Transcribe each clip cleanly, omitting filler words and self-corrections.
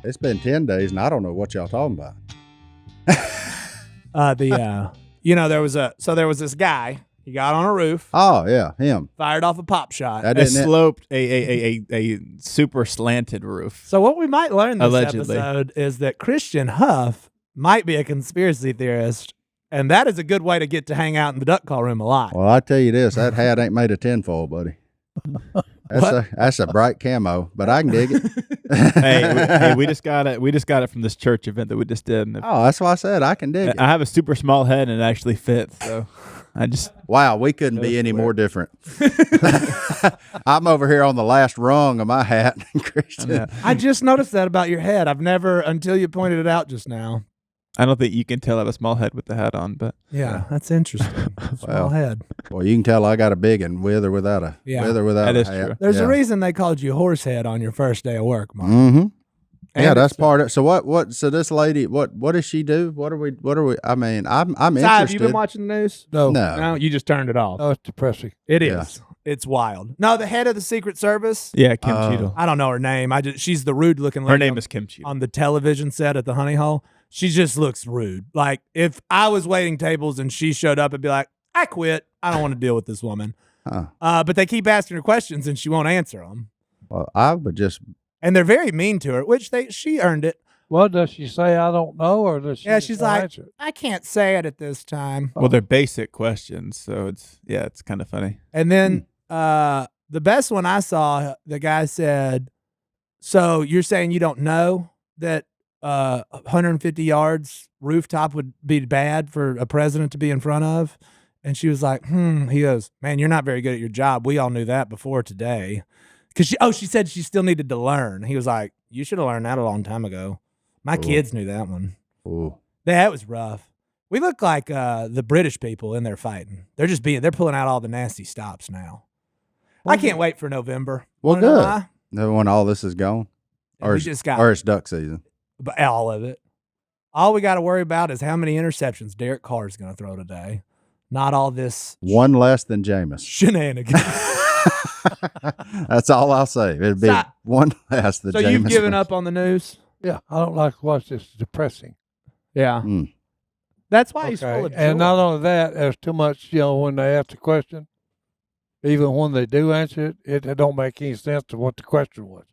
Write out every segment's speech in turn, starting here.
It's been 10 days, and I don't know what y'all talking about. There was this guy. He got on a roof. Oh yeah, him. Fired off a pop shot. A super slanted roof. So what we might learn this Allegedly. episode is that Christian Huff might be a conspiracy theorist, and that is a good way to get to hang out in the duck call room a lot. Well, I tell you this, that hat ain't made of tinfoil, buddy. That's a bright camo, but I can dig it. hey, we just got it. We just got it from this church event that we just did. Oh, that's why I said I can dig it. I have a super small head and it actually fits. So wow, we couldn't be any more different. I'm over here on the last rung of my hat, Christian. Yeah. I just noticed that about your head. I've never, until you pointed it out just now. I don't think you can tell I have a small head with the hat on, but yeah. That's interesting. Small head. Well, you can tell I got a big one with or without a that is hat. true. There's a reason they called you Horsehead on your first day of work, Mark. Mm-hmm. Yeah, that's part of it. So what? So this lady, what does she do? What are we? I mean, I'm interested. Have you been watching the news? No. You just turned it off. Oh, it's depressing. It is. It's wild. No, the head of the Secret Service. Yeah, Kim Cheadle. I don't know her name. She's the rude looking lady. Her name is Kim Cheadle. On the television set at the Honey Hole. She just looks rude. Like, if I was waiting tables and she showed up, I'd be like, I quit. I don't want to deal with this woman. But they keep asking her questions and she won't answer them. Well, I would just. And they're very mean to her, which she earned it. Well, does she say I don't know, or does she? Yeah, she's like, answer? I can't say it at this time. Well, they're basic questions, so it's kind of funny. And then the best one I saw, the guy said, so you're saying you don't know that 150 yards rooftop would be bad for a president to be in front of? And she was like, He goes, man, you're not very good at your job. We all knew that before today. Because she said she still needed to learn. He was like, you should have learned that a long time ago. My kids knew that one. Ooh. That was rough. We look like the British people in there fighting. They're pulling out all the nasty stops now. I can't wait for November. Well, good. When all this is gone. Or it's duck season. But all of it. All we got to worry about is how many interceptions Derek Carr is going to throw today. Not all this. One less than Jameis. Shenanigans. That's all I'll say. It'd be one less than Jameis. So you've given up on the news? Yeah, I don't like to watch this. It's depressing. Yeah. That's why he's full of joy. And not only that, there's too much, when they ask the question, even when they do answer it, it don't make any sense to what the question was.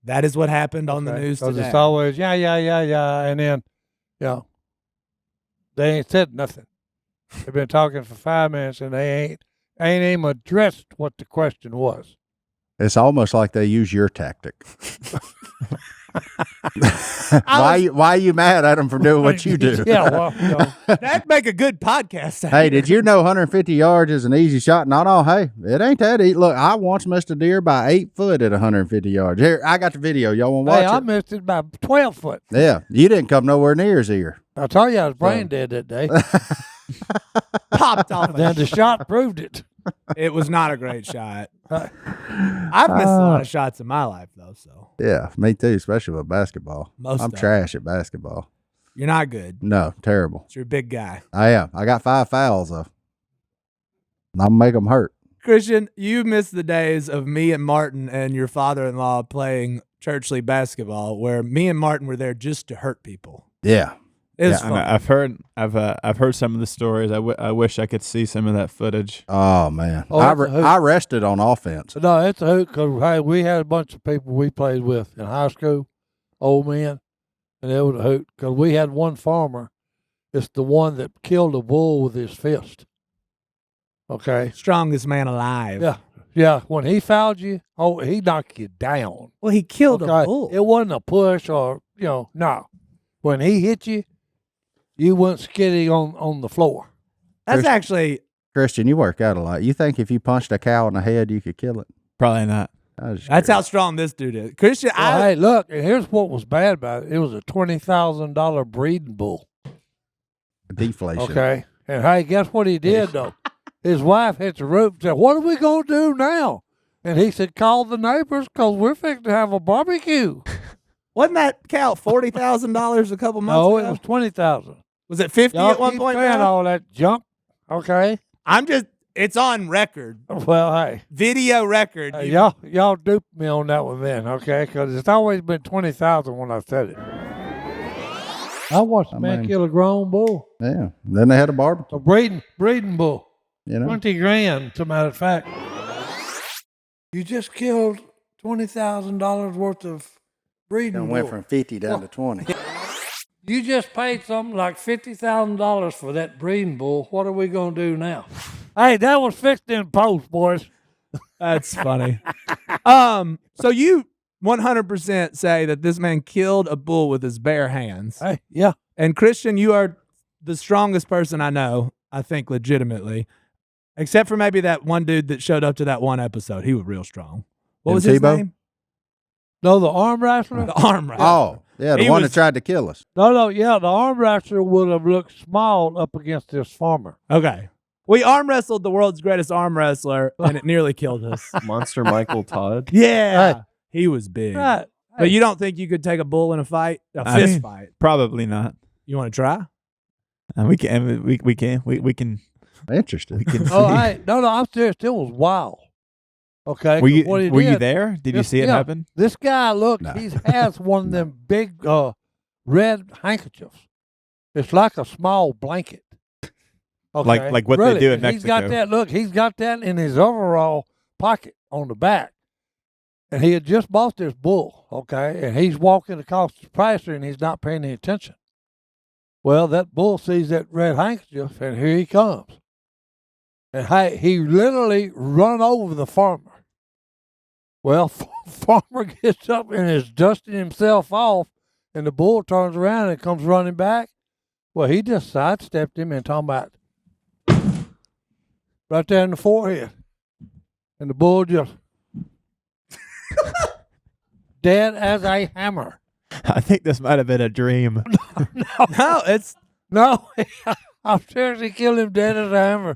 That is what happened on the news today. It's always, yeah, and then, they ain't said nothing. They've been talking for 5 minutes, and they ain't even addressed what the question was. It's almost like they use your tactic. Why are you mad at them for doing what you do? Yeah, well, that'd make a good podcast. Hey, did you know 150 yards is an easy shot? No, hey, it ain't that easy. Look, I once missed a deer by 8 foot at 150 yards. Here, I got the video. Y'all want to watch it? I missed it by 12 foot. Yeah, you didn't come nowhere near his ear. I told you I was brain dead that day. Popped off. Then the shot proved it. It was not a great shot. I've missed a lot of shots in my life, though. So yeah, me too, especially with basketball. I'm trash at basketball. You're not good. No, terrible. You're a big guy. I am. I got 5 fouls, though. I'm going to make them hurt. Christian, you missed the days of me and Martin and your father-in-law playing church league basketball, where me and Martin were there just to hurt people. Yeah. It was fun. I've heard some of the stories. I wish I could see some of that footage. Oh man, I rested on offense. No, it's a hoot because we had a bunch of people we played with in high school, old men, and it was a hoot because we had one farmer. It's the one that killed a bull with his fist. Okay, strongest man alive. Yeah. When he fouled you, he knocked you down. Well, he killed a bull. It wasn't a push or no. When he hit you, you went skitty on the floor. That's actually... Christian, you work out a lot. You think if you punched a cow in the head, you could kill it? Probably not. That's how strong this dude is. Christian, hey, look, and here's what was bad about it. It was a $20,000 breeding bull. Deflation. Okay. And hey, guess what he did, though? His wife hit the roof and said, what are we going to do now? And he said, call the neighbors because we're fixing to have a barbecue. Wasn't that cow $40,000 a couple months ago? No, it was $20,000. Was it 50 at one point? Y'all keep saying all that junk, okay? I'm just It's on record. Well, hey. Video record. Y'all duped me on that one then, okay? Because it's always been 20,000 when I said it. I watched a man kill a grown bull. Yeah. Then they had a barbecue. A breeding bull. You know? 20 grand, as a matter of fact. You just killed $20,000 worth of breeding bull. Went from 50 down to 20. You just paid something like $50,000 for that breeding bull. What are we going to do now? Hey, that was fixed in post, boys. That's funny. So you 100% say that this man killed a bull with his bare hands. Hey, yeah. And Christian, you are the strongest person I know, I think, legitimately. Except for maybe that one dude that showed up to that one episode. He was real strong. What was his name? No, the arm wrestler? The arm wrestler. Oh, yeah, the one that tried to kill us. No, yeah, the arm wrestler would have looked small up against this farmer. Okay. We arm wrestled the world's greatest arm wrestler, and it nearly killed us. Monster Michael Todd. Yeah. He was big. Right. But you don't think you could take a bull in a fight? A fist fight? Probably not. You want to try? We can. Interesting. We can. Oh, hey, no, I'm serious. It was wild. Okay. Were you there? Did you see it yeah, happen? This guy, look, No. he has one of them big red handkerchiefs. It's like a small blanket. Okay. Like what really, they do in and Mexico. He's got that. Look, he's got that in his overall pocket on the back. And he had just bought this bull, okay, and he's walking across the pasture and he's not paying any attention. Well, that bull sees that red handkerchief, and here he comes. And hey, he literally run over the farmer. Well, farmer gets up and is dusting himself off, and the bull turns around and comes running back. Well, he just sidestepped him and talking about right there in the forehead. And the bull just dead as a hammer. I think this might have been a dream. No, it's No, I'm seriously killed him dead as a hammer.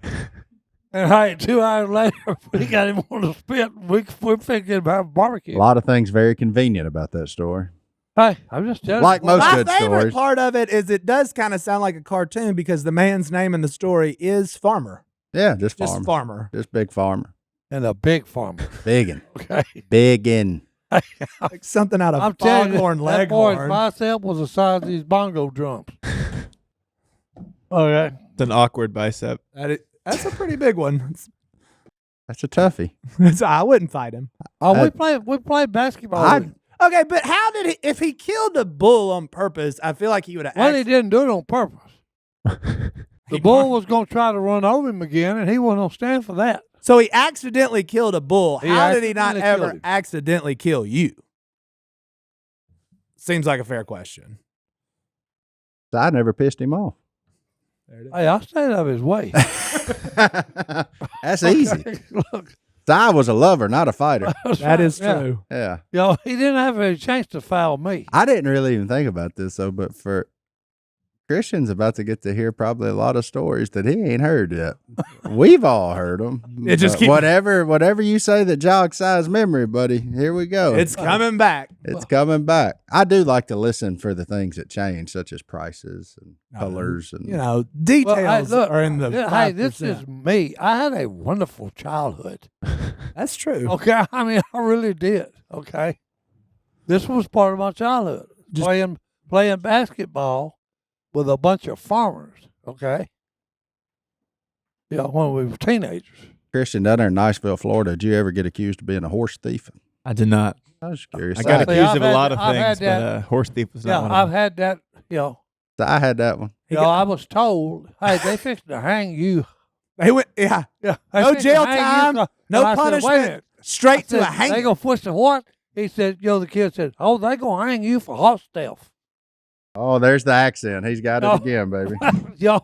And hey, 2 hours later, we got him on the spit. We're thinking about barbecue. A lot of things very convenient about that story. Hey, I'm just telling Like you. most my good favorite stories. part of it is it does kind of sound like a cartoon because the man's name in the story is Farmer. Yeah, just Just farmer. Farmer. Just big farmer. And a big farmer. Biggin. Okay. Biggin. Like something out of I'm telling you, Foghorn that boy's Leghorn. bicep was the size of these bongo drums. Okay. It's an awkward bicep. That's a pretty big one. That's a toughie. I wouldn't fight him. Oh, we played basketball. with him. Okay, but how did he? If he killed a bull on purpose, I feel like he would have. Well, he didn't do it on purpose. The bull was going to try to run over him again, and he wasn't going to stand for that. So he accidentally killed a bull. He How did he not accidentally killed ever him. accidentally kill you? Seems like a fair question. So I never pissed him off. There it is. Hey, I stayed out of his way. That's easy. Okay, look, So I was a lover, not a fighter. That is yeah. true. Yeah. Yo, he didn't have a chance to foul me. I didn't really even think about this though, but for Christian's about to get to hear probably a lot of stories that he ain't heard yet. We've all heard them. It just keep- whatever you say that jogs Si's memory, buddy. Here we go. It's coming back. It's coming back. I do like to listen for the things that change, such as prices and No, colors and You know, details Well, hey, look, are in the. Hey, this 5%. is me. I had a wonderful childhood. That's true. Okay, I mean, I really did. Okay, this was part of my childhood. Playing basketball with a bunch of farmers. Okay, yeah, when we were teenagers. Christian, down there in Niceville, Florida, did you ever get accused of being a horse thief? I did not. I was curious. I got I, accused I've of a had- lot of I've had things, but that. horse thief was Yeah, not one I've of them. had that. You know, I had that one. I was told, hey, they fixed to hang you. They went. Yeah. Yeah, they No fixed to jail hang you time. for- No And I said, wait a punishment. minute. Straight to I a said, hang. They gonna push the what? He said, the kid said, oh, they gonna hang you for hot stuff. Oh, there's the accent. He's got it Oh. again, baby.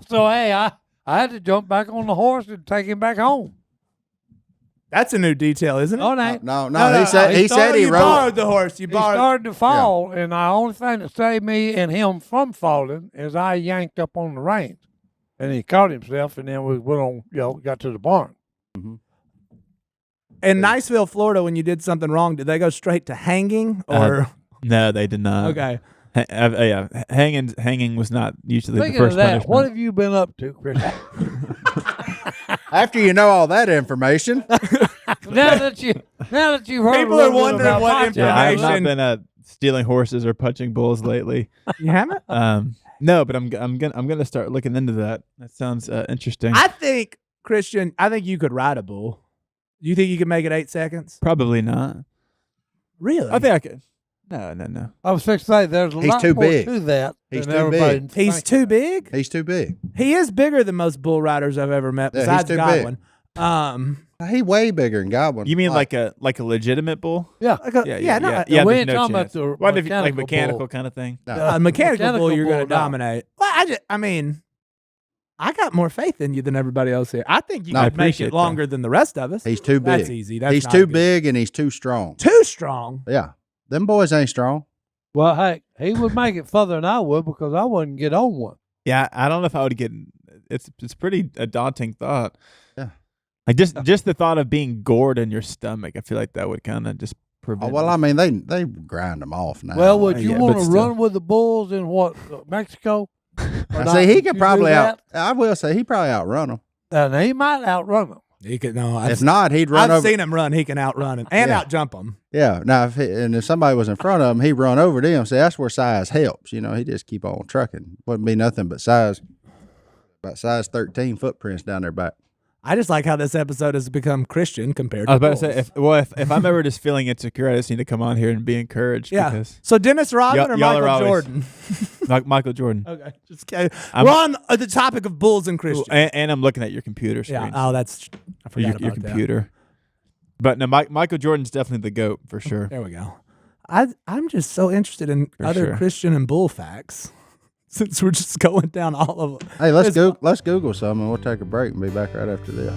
So hey, I had to jump back on the horse and take him back home. That's a new detail, isn't it? Oh, it ain't. No, No, he said he he said he you rode. borrowed the horse. You He borrowed. started to fall, and the only thing that saved me and him from falling is I yanked up on the reins, and he caught himself, and then we went on, got to the barn. In Niceville, Florida, when you did something wrong, did they go straight to hanging or? No, they did not. Okay. Yeah, hanging was not usually Speaking the first of that, punishment. what have you been up to, Chris? After you know all that information, now that you've heard, People are wondering what Yeah, I have not information. been stealing horses or punching bulls lately. You haven't? No, but I'm gonna start looking into that. That sounds interesting. I think, Christian, you could ride a bull. Do you think you could make it 8 seconds? Probably not. Really? I think I could. No. I was fixing to say there's a He's lot too more big. to that. He's than too everybody big. He's thinks. too big? he's too big. He is bigger than most bull riders I've ever met, Yeah, he's besides too Godwin. He way bigger than Godwin. You mean like a legitimate bull? Yeah. Like a, Yeah. no, Yeah, we there's ain't no talking about chance. the What if like mechanical mechanical bull. kind of thing? No. a mechanical bull, Mechanical you're going to bull, no. dominate. Well, I mean, I got more faith in you than everybody else here. I think you No, I could make appreciate it that. longer than the rest of us. He's too big. That's easy. That's He's not too good. big and he's too strong. Too strong. Yeah. Them boys ain't strong. Well, hey, he would make it further than I would because I wouldn't get on one. Yeah, I don't know if I would get. It's pretty a daunting thought. Yeah. Like just the thought of being gored in your stomach, I feel like that would kind of just Oh, prevent. well, I mean, they grind them off now. Well, would you yeah, want but to still. run with the bulls in what, Mexico? Or Now, not? see, he Would could you probably do out. that? I will say he probably outrun them. And he might outrun them. He could no. If not, he'd run I've over. seen him run. He can outrun him and Yeah. outjump him. Yeah. Now, if somebody was in front of him, he'd run over them. See, that's where size helps. You know, he just keep on trucking. Wouldn't be nothing but about size 13 footprints down their back. I just like how this episode has become Christian compared I to was about to say, if I'm ever just feeling insecure, I just need to come on here and be encouraged. Yeah. Because So Dennis Rodman or Y'all are Michael always- Jordan? Michael Jordan. Okay, just kidding. I'm- We're on the topic of bulls and Ooh, Christian. and I'm looking at your computer screen. Yeah. Oh, that's I forgot your about that. computer. But no, Michael Jordan's definitely the GOAT for sure. There we go. I'm just so interested in For other sure. Christian and bull facts. Since we're just going down all of them. Hey, let's It's- let's Google some and we'll take a break and be back right after this.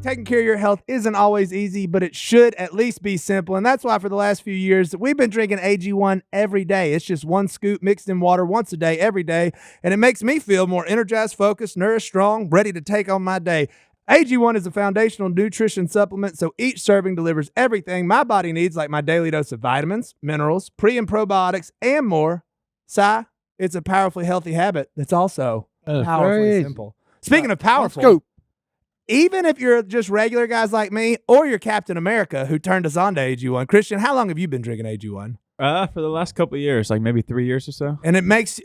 Taking care of your health isn't always easy, but it should at least be simple. And that's why for the last few years, we've been drinking AG1 every day. It's just one scoop mixed in water once a day, every day. And it makes me feel more energized, focused, nourished, strong, ready to take on my day. AG1 is a foundational nutrition supplement, so each serving delivers everything my body needs, like my daily dose of vitamins, minerals, pre and probiotics, and more. Si, it's a powerfully healthy habit that's also And it's very powerfully easy. simple. Speaking of powerful, Scoop. even if you're just regular guys like me or you're Captain America who turned us on to AG1, Christian, how long have you been drinking AG1? For the last couple of years, like maybe 3 years or so. And it makes,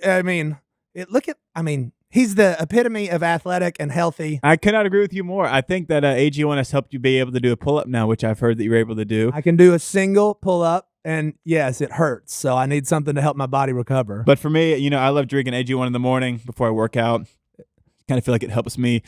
he's the epitome of athletic and healthy. I cannot agree with you more. I think that AG1 has helped you be able to do a pull-up now, which I've heard that you're able to do. I can do a single pull up, and yes, it hurts. So I need something to help my body recover. But for me, I love drinking AG1 in the morning before I work out. Kind of feel like it helps me,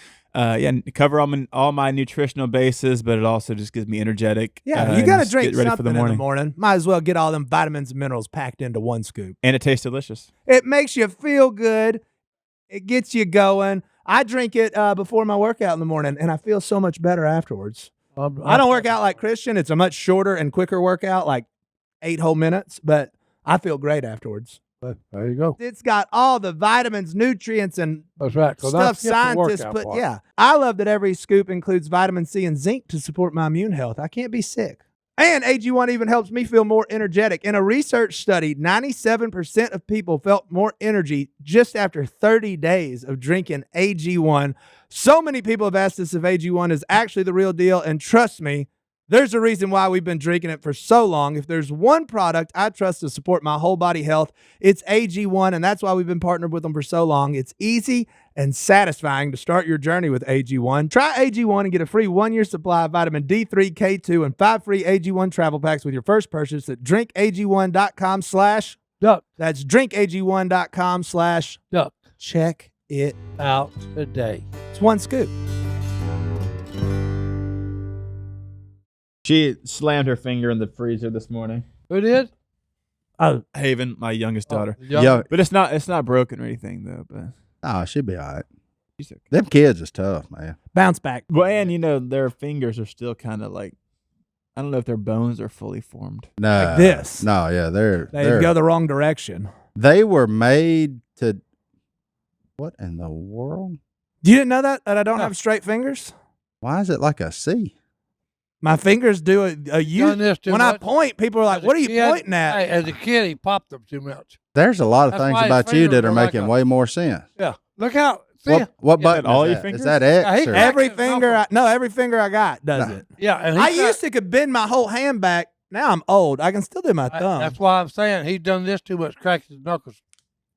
cover all my nutritional bases, but it also just gives me energetic. Yeah, you and got to just drink get ready something for the in the morning. Might as well get all them vitamins and minerals packed into one scoop. And it tastes delicious. It makes you feel good. It gets you going. I drink it before my workout in the morning, and I feel so much better afterwards. I don't work out like Christian. It's a much shorter and quicker workout, like 8 whole minutes, but I feel great afterwards. There you go. It's got all the vitamins, nutrients, and That's right. 'cause I stuff skipped the scientists workout put. part. Yeah, I love that every scoop includes vitamin C and zinc to support my immune health. I can't be sick. And AG1 even helps me feel more energetic. In a research study, 97% of people felt more energy just after 30 days of drinking AG1. So many people have asked us if AG1 is actually the real deal, and trust me, there's a reason why we've been drinking it for so long. If there's one product I trust to support my whole body health, it's AG1, and that's why we've been partnered with them for so long. It's easy and satisfying to start your journey with AG1. Try AG1 and get a free 1-year supply of vitamin D3, K2, and 5 free AG1 travel packs with your first purchase at drinkag1.com/ Duck. That's drinkag1.com/ Duck. check it. Out today. It's one scoop. She slammed her finger in the freezer this morning. Who did? Oh, Haven, my youngest daughter. Yeah. But it's not broken or anything though. But Oh, she'll be all right. she's okay. Them kids is tough, man. bounce back. Well, and their fingers are still kind of like, I don't know if their bones are fully formed. No. Like this. No, yeah, They go the wrong direction. they were made to. What in the world? You didn't know that I don't No. have straight fingers? Why is it like a C? My fingers do a U. Done this too When I much. point, people are like, As a "What are you kid- pointing at?" Hey, as a kid, he popped them too much. There's a lot of That's things why his about you fingers that are are like making a- way more sense. Yeah. Look out. What Yeah, button? all is your that? fingers? Is that X? Yeah, he or? can- Every Back finger, knuckle. every finger I got does it. Yeah, and I used to could bend my whole hand back. Now I'm old. I can still do my thumb. That's why I'm saying he's done this too much, cracked his knuckles.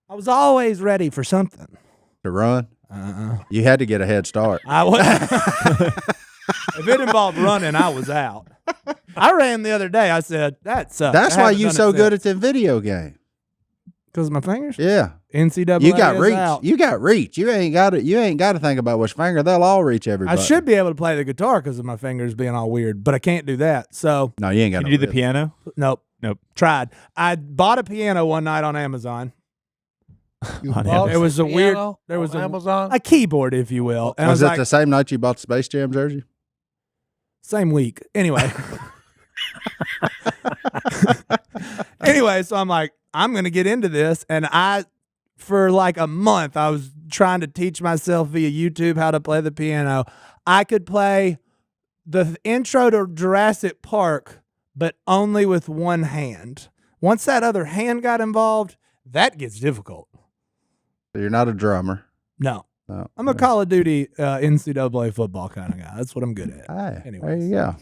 I was always ready for something. To run? You had to get a head start. I was. If it involved running, I was out. I ran the other day. I said that sucks. That's why you so good at the video game. because of my fingers. Yeah. NCAA. You got is reach. out. You got reach. You ain't got to. You ain't got to think about which finger. They'll all reach everybody. I should be able to play the guitar because of my fingers being all weird, but I can't do that. So No, you ain't got. Can no you do the rhythm. piano? nope. Nope. Tried. I bought a piano one night on Amazon. You On bought Amazon. It was a weird- piano there was on a- Amazon. A keyboard, if you will. And I Was was it like, the same night you bought the Space Jam jersey? same week. Anyway. Anyway, so I'm like, I'm going to get into this. And for like a month, I was trying to teach myself via YouTube how to play the piano. I could play the intro to Jurassic Park, but only with one hand. Once that other hand got involved, that gets difficult. So you're not a drummer. No. No. I'm a Call of Duty NCAA football kind of guy. That's what I'm good at. Hey, there Anyways. you go.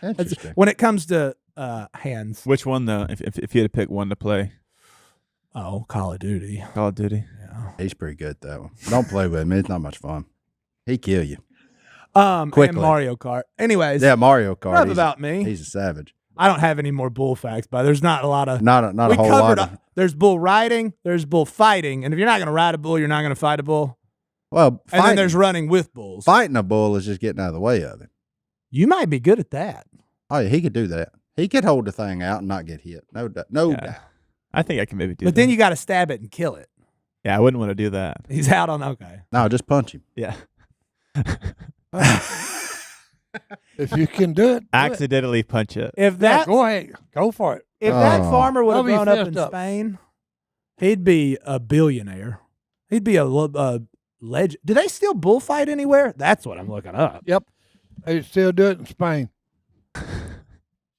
That's- Interesting. when it comes to hands. Which one though? If you had to pick one to play, Oh, Call of Duty. Call of Duty. Yeah. He's pretty good at that one. Don't play with him. It's not much fun. He kill you. And Quickly. Mario Kart. Anyways, Yeah, Mario Kart. enough he's- about me. He's a savage. I don't have any more bull facts, but there's not a lot of. Not a we whole covered. lot. There's bull riding. There's bull fighting, and if you're not going to ride a bull, you're not going to fight a bull. Well, And then there's running with bulls. fighting a bull is just getting out of the way of him. You might be good at that. Oh yeah, he could do that. He could hold the thing out and not get hit. No doubt. No Yeah. doubt. I think I can maybe do. But that. then you got to stab it and kill it. Yeah, I wouldn't want to do that. He's out on okay. No, just punch him. Yeah. If you can do it, do it. Accidentally punch it. If Yeah, that go ahead, go for it. if that Oh. farmer would have I'll be grown up fist in up. Spain, he'd be a billionaire. He'd be a legend. Do they still bullfight anywhere? That's what I'm looking up. Yep, they still do it in Spain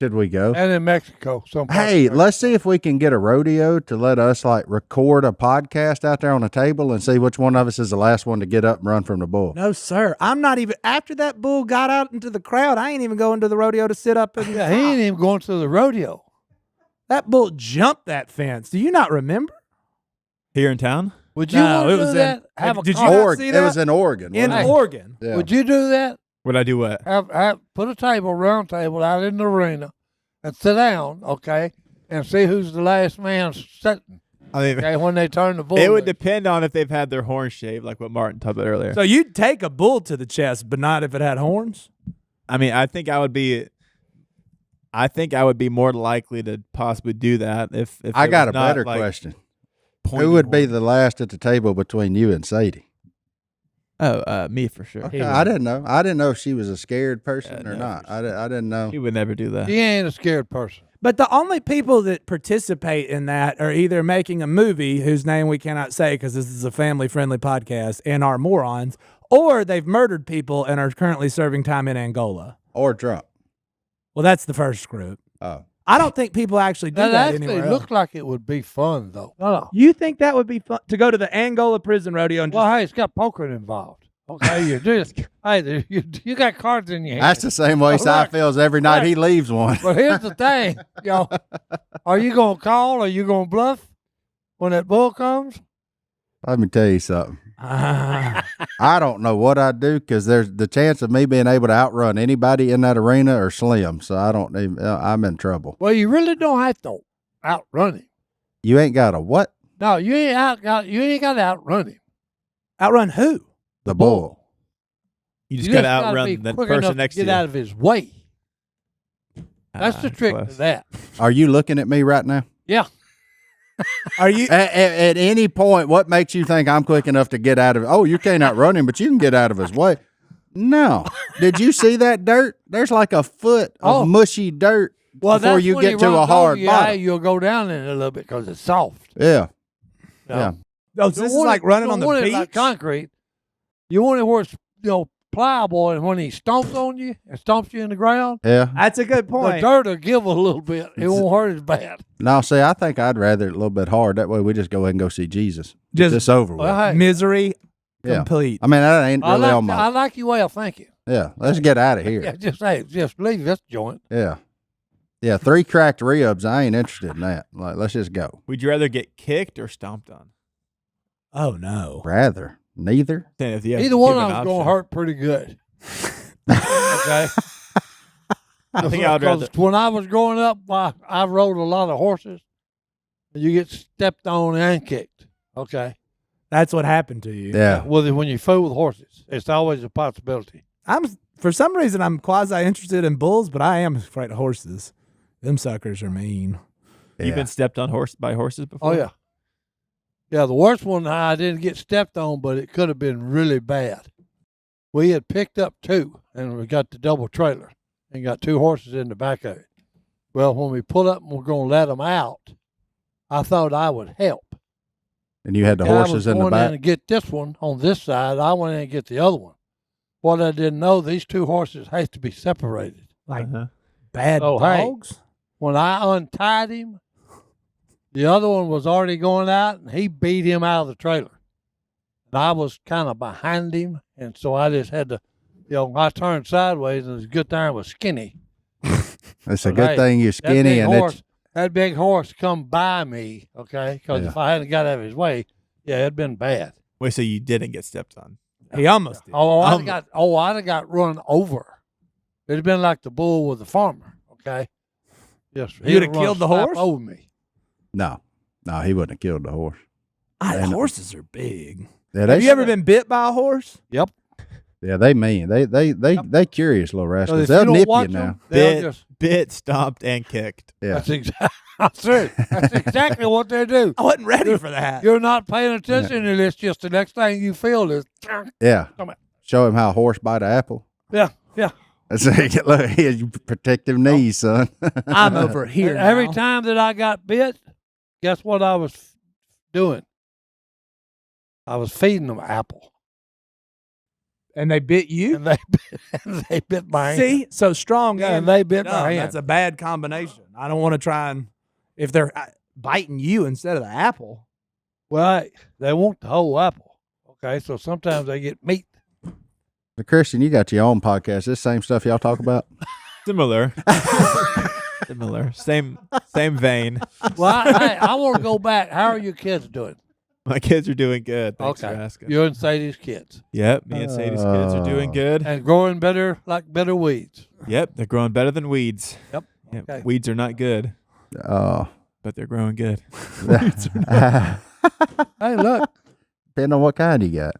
Should we go? and in Mexico. Some parts Hey, of let's see if we can get a rodeo to let us like record a podcast out there on a table and see which one of us is the last one to get up and run from the bull. No, sir. I'm not even after that bull got out into the crowd. I ain't even going to the rodeo to sit up and Yeah, he ain't even going to the rodeo. that bull jumped that fence. Do you not remember? Here in town? Would you No, want to it do was in- that? Have a did you con- not Oregon. see It that? was in Oregon. In wasn't it? Oregon. Yeah. Would you do that? Would I do what? Have put a table, round table, out in the arena, and sit down, okay, and see who's the last man sitting. I mean, Okay, when they turn the bull. it would loose. depend on if they've had their horns shaved, like what Martin talked about earlier. So you'd take a bull to the chest, but not if it had horns? I mean, I think I would be more likely to possibly do that if I it got was a not, better like, question. pointy Who would be horns. the last at the table between you and Sadie? Oh, me for sure. Okay, I didn't know. I didn't know if she was a scared person or no, not. for I didn't know. He would never do that. He ain't a scared person. But the only people that participate in that are either making a movie whose name we cannot say because this is a family-friendly podcast and are morons, or they've murdered people and are currently serving time in Angola. Or drunk. Well, that's the first group. Oh. I don't think people actually do That that actually anywhere else. looked like it would be fun, though. No. You think that would be fun to go to the Angola Prison Rodeo and just Well, hey, it's got poker involved. Okay, you do this. Hey, you got cards in your hand. That's the same way Si Look, feels every night look. he leaves one. But here's the thing, y'all. Are you gonna call or you gonna bluff when that bull comes? Let me tell you something. Ah. I don't know what I'd do because there's the chance of me being able to outrun anybody in that arena are slim. So I don't even. I'm in trouble. Well, you really don't have to outrun him. You ain't got a what? No, you ain't got to outrun him. outrun who? The bull. You just You got to gotta outrun be the quick enough person next to to get you. out of his way. That's the trick close. to that. Are you looking at me right now? Yeah. Are you? At any point, what makes you think I'm quick enough to get out of? Oh, you can't outrun him, but you can get out of his way. No. Did you see that dirt? There's like a foot of Oh. mushy dirt Well, before that's you when get he to a runs hard over you, bottom. you'll go down in it a little bit because it's soft. Yeah. No. Yeah. Oh, so this is like running on the it beach. like concrete. You want it where it's pliable, and when he stomps on you and stomps you in the ground, Yeah. That's a good the point. dirt will give a little bit. It won't hurt as bad. No, see, I think I'd rather it a little bit hard. That way we just go ahead and go see Jesus. Get Just this over with. Well, hey, Misery Yeah. Complete. I mean, that ain't I really like, on my. I like your way of thinking. Yeah, let's get out of here. Yeah, just leave this joint. Yeah. Yeah, 3 cracked ribs. I ain't interested in that. Like, let's just go. Would you rather get kicked or stomped on? Oh no. Rather. Neither. Saying if you have Either to one give of an them's going to option. hurt pretty good. Okay. I think I would rather. Because when I was growing up, I rode a lot of horses. And you get stepped on and kicked. Okay. That's what happened to you. Yeah. Well, when you fool with horses, it's always a possibility. For some reason I'm quasi interested in bulls, but I am afraid of horses. Them suckers are mean. You've been stepped on by horses before? Oh, yeah. Yeah, the worst one I didn't get stepped on, but it could have been really bad. We had picked up 2, and we got the double trailer and got 2 horses in the back of it. Well, when we pulled up and we're going to let them out, I thought I would help. And you had the Guy horses was in the going back. in and get this one on this side. I went in and get the other one. What I didn't know, these 2 horses has to be separated. Like Uh-huh. bad Oh, hey. dogs. When I untied him, the other one was already going out, and he beat him out of the trailer. And I was kind of behind him, and so I just had to, I turned sideways, and it was a good thing I was skinny. It's a But good hey, thing you're skinny and it's that big horse come by me, okay? Because if I hadn't got out of his way, yeah, it'd been bad. Wait, so you didn't get stepped on? He almost did. I'd have got run over. It'd have been like the bull with the farmer, okay? Yes, You'd have killed the horse? over me. no, he wouldn't have killed the horse. And- Horses are big. Yeah, Have you ever been bit by a horse? Yep. Yeah, they mean they curious little So rascals. if They'll you don't nip you watch now. them, they'll Bit, just. bit, stomped, and kicked. Yeah, That's That's exactly what they do. I wasn't ready for that. You're not paying attention, and it's just the next thing you feel is. yeah. Come on. Show him how a horse bite an apple. Yeah. That's look, he has protective knees, son. I'm over here. Every now. time that I got bit, guess what I was doing? I was feeding them apple, And they bit you? and they bit my hand. See? So strong. Yeah, and they bit dumb. my hand. That's a bad combination. I don't want to try and, if they're biting you instead of the apple. Well, they want the whole apple. Okay, so sometimes they get meat. But Christian, you got your own podcast. This same stuff y'all talk about? Similar. Similar. Same vein. Well, I want to go back. How are your kids doing? My kids are doing good. Thanks for Okay. asking. You and Sadie's kids. Yep, me and Sadie's kids are doing good. And growing better like better weeds. Yep, they're growing better than weeds. Yep. Okay. Weeds are not good, Oh. but they're growing good. Depending Hey, look. on what kind you got.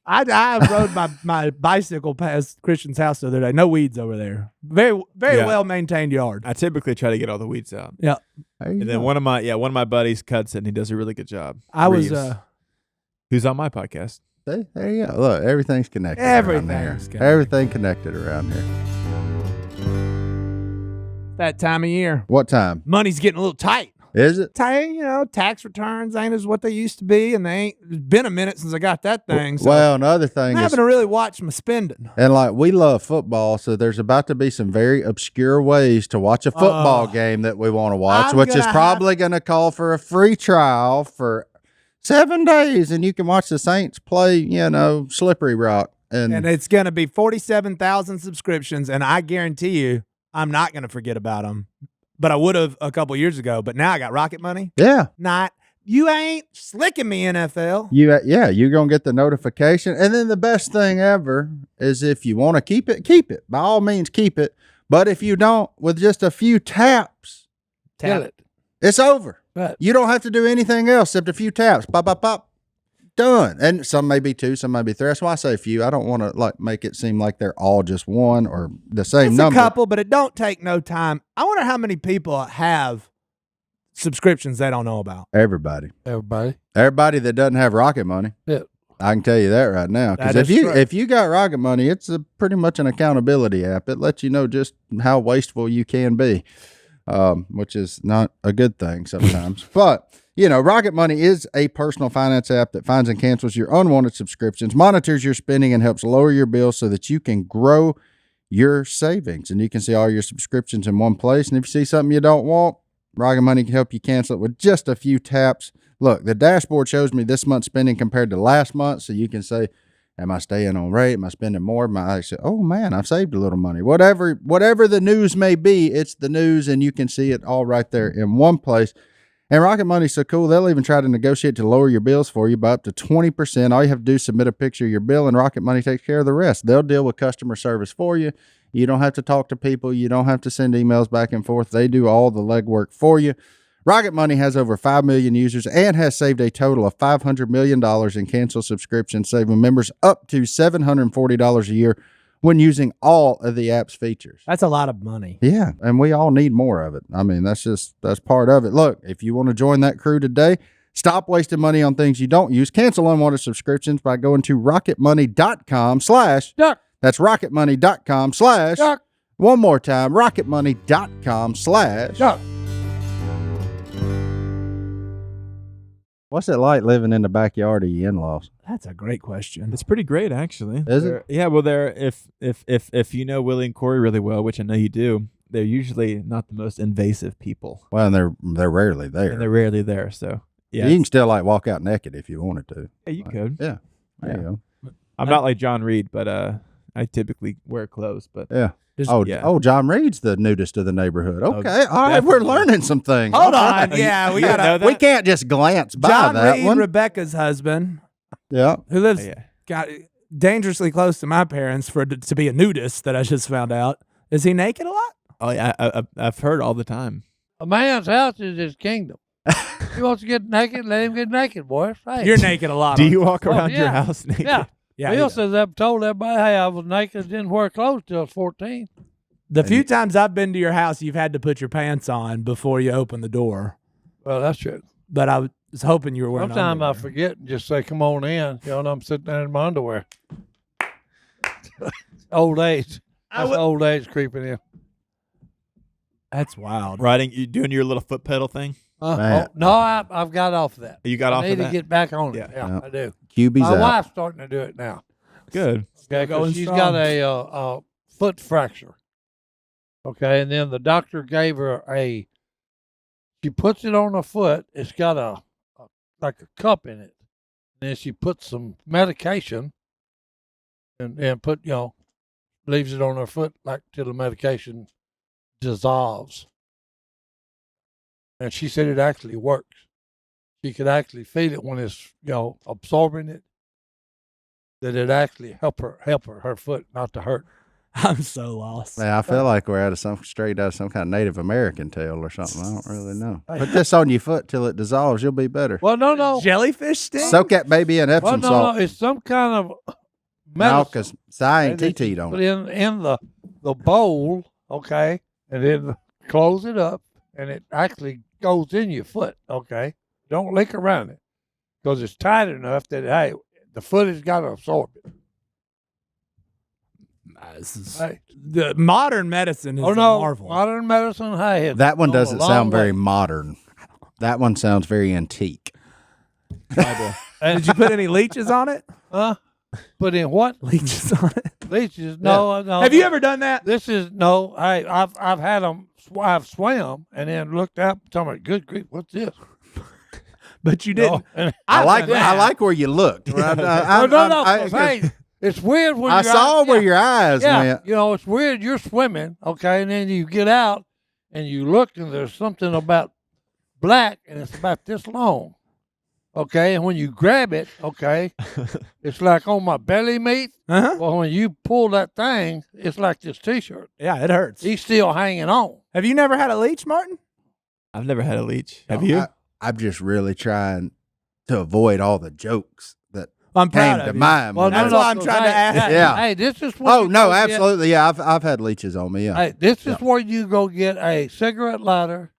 I rode my bicycle past Christian's house the other day. No weeds over there. Very Yeah. well maintained yard. I typically try to get all the weeds out. Yeah. There you And then go. one of my buddies cuts it and he does a really good job. I was Reeves, who's on my podcast. See, there you go. Look, everything's connected. Everything's around here. connected. Everything connected around here. that time of year. What time Money's getting a little tight. is it? Tax returns ain't as what they used to be, and they ain't. It's been a minute since I got that thing. So Well, another thing I'm is, having to really watch my spending. and like we love football, so there's about to be some very obscure ways to watch a football game that we want to watch, I'm which is gonna probably going to call for a free trial for 7 days, and you can watch the Saints play, Slippery Rock. And it's going to be 47,000 subscriptions, and I guarantee you, I'm not going to forget about them. But I would have a couple years ago. But now I got Rocket Money. yeah, You ain't slicking me, NFL. you're gonna get the notification, and then the best thing ever is if you want to keep it. By all means, keep it. But if you don't, with just a few taps, Kill it. it's over. Right. You don't have to do anything else except a few taps. Pop, pop, pop. Done. And some may be 2, some may be 3. That's why I say a few. I don't want to make it seem like they're all just one or the same It's number. a couple, but it don't take no time. I wonder how many people have subscriptions they don't know about. Everybody Everybody. that doesn't have Rocket Money. Yeah. I can tell you that right now. Because That is true. if you got Rocket Money, it's pretty much an accountability app. It lets you know just how wasteful you can be, which is not a good thing sometimes. But Rocket Money is a personal finance app that finds and cancels your unwanted subscriptions, monitors your spending, and helps lower your bills so that you can grow your savings. And you can see all your subscriptions in one place. And if you see something you don't want, Rocket Money can help you cancel it with just a few taps. Look, the dashboard shows me this month's spending compared to last month, so you can say, am I staying on rate? Am I spending more? Am I actually, oh man, I've saved a little money. Whatever the news may be, it's the news, and you can see it all right there in one place. And Rocket Money's so cool, they'll even try to negotiate to lower your bills for you by up to 20%. All you have to do is submit a picture of your bill, and Rocket Money takes care of the rest. They'll deal with customer service for you. You don't have to talk to people. You don't have to send emails back and forth. They do all the legwork for you. Rocket Money has over 5 million users and has saved a total of $500 million in canceled subscriptions, saving members up to $740 a year when using all of the app's features. That's a lot of money. Yeah, and we all need more of it. I mean, that's part of it. Look, if you want to join that crew today, stop wasting money on things you don't use. Cancel unwanted subscriptions by going to rocketmoney.com/ Duck. That's rocketmoney.com/ Duck. one more time, rocketmoney.com/ Duck. What's it like living in the backyard of your in-laws? That's a great question. It's pretty great, actually. Is it? Yeah. Well, if you know Willie and Corey really well, which I know you do, they're usually not the most invasive people, Well, and they're rarely there. and they're rarely there. So yeah, You can still like walk out naked if you wanted to. yeah, you could. Yeah. There Yeah. you go. I'm not like John Reed, but I typically wear clothes. But Yeah. Just- Oh, John Reed's the nudist of the neighborhood. Okay. All right. We're definitely. learning some things. Hold All on. right. Yeah, we You didn't got know to. that? We can't just glance by John that Reed, one. Rebecca's husband, Yeah. who lives yeah, got dangerously close to my parents to be a nudist that I just found out. Is he naked a lot? oh yeah, I've heard all the time. A man's house is his kingdom. He wants to get naked, let him get naked, boys. Hey. You're naked a lot. Do aren't you walk Well, around your yeah. house naked? Yeah. Yeah. Bill he says I've told everybody, hey, I was naked, didn't wear clothes till I was 14. The few times I've been to your house, you've had to put your pants on before you open the door. Well, that's true. But I was hoping you were wearing Sometimes I underwear. forget and just say, come on in, and I'm sitting there in my underwear. Old age. That's old age creeping in. That's wild. You doing your little foot pedal thing? Man. No, I've got off of that. You got I off need of to that? get back on it. Yeah. Yeah, I do. QB's My out. wife's starting to do it now. Good. Okay, going because she's strong. got a foot fracture. Okay, and then the doctor gave her she puts it on her foot. It's got like a cup in it. And then she puts some medication and leaves it on her foot like till the medication dissolves. And she said it actually works. She could actually feel it when it's, absorbing it. That it actually help her foot not to hurt. I'm so lost. Man, I feel like we're straight out of some kind of Native American tale or something. I don't really know. Put this on your foot till it dissolves. You'll be better. Well, no. Jellyfish sting? Soak that baby in Epsom Well, salt. no, it's some kind of No, medicine. because I ain't that you TT'd on put it. in the bowl, okay, and then close it up, and it actually goes in your foot, okay. Don't lick around it because it's tight enough that hey, the foot has got to absorb it. Hey. The modern medicine is Oh a no, marvel. modern medicine. Hey, it's That one gone a doesn't long sound very way. modern. That one sounds very antique. Did you put any leeches on it? Huh? Put in what? Leeches on it? Leeches? No, no. Have you ever done that? This is no. Hey, I've had them. I've swam and then looked up, talking about good grief, what's this? But you didn't. And I like done that. I like where you looked. no, 'cause, hey, it's weird when I you're saw out, where your eyes yeah, went. it's weird. You're swimming, okay, and then you get out and you look, and there's something about black, and it's about this long, okay. And when you grab it, okay, it's like on my belly meat. Uh-huh. Well, when you pull that thing, it's like this T-shirt. Yeah, it hurts. He's still hanging on. Have you never had a leech, Martin? I've never had a leech. Have No, you? I'm just really trying to avoid all the jokes that I'm proud came of to you. mind. Well, when That's I- why I'm trying to ask. Yeah. Hey, this is what Oh you no, go get- absolutely. Yeah, I've had leeches on me. Yeah. Hey, this is where you go get a cigarette lighter,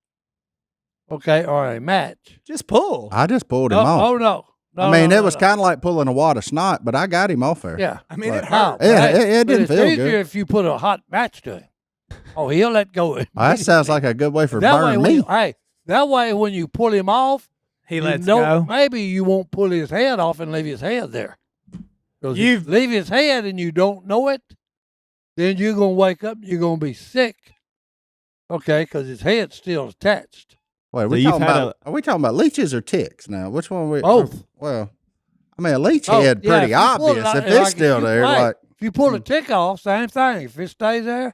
okay, or a match. Just pull. I just pulled him No, off. oh no. No, I mean, no, it no, was no. kind of like pulling a wad of snot, but I got him off there. Yeah. I mean, But- it hurt. Yeah, Hey, it didn't but feel it's easier good. if you put a hot match to him. Oh, he'll let go. Well, that sounds like a good way for that way, burning when me. you, hey, that way when you pull him off, He you lets know, go. maybe you won't pull his head off and leave his head there. 'Cause if You've- you leave his head and you don't know it, then you're gonna wake up and you're gonna be sick. Okay, because his head's still attached. Wait, So you've had are we talking about leeches or ticks now? Which one? Both. Well, I mean, a leech Oh, head yeah, pretty if you pull it obvious. out- If like, it's still there, right, like if you pull a tick off, same thing. If it stays there,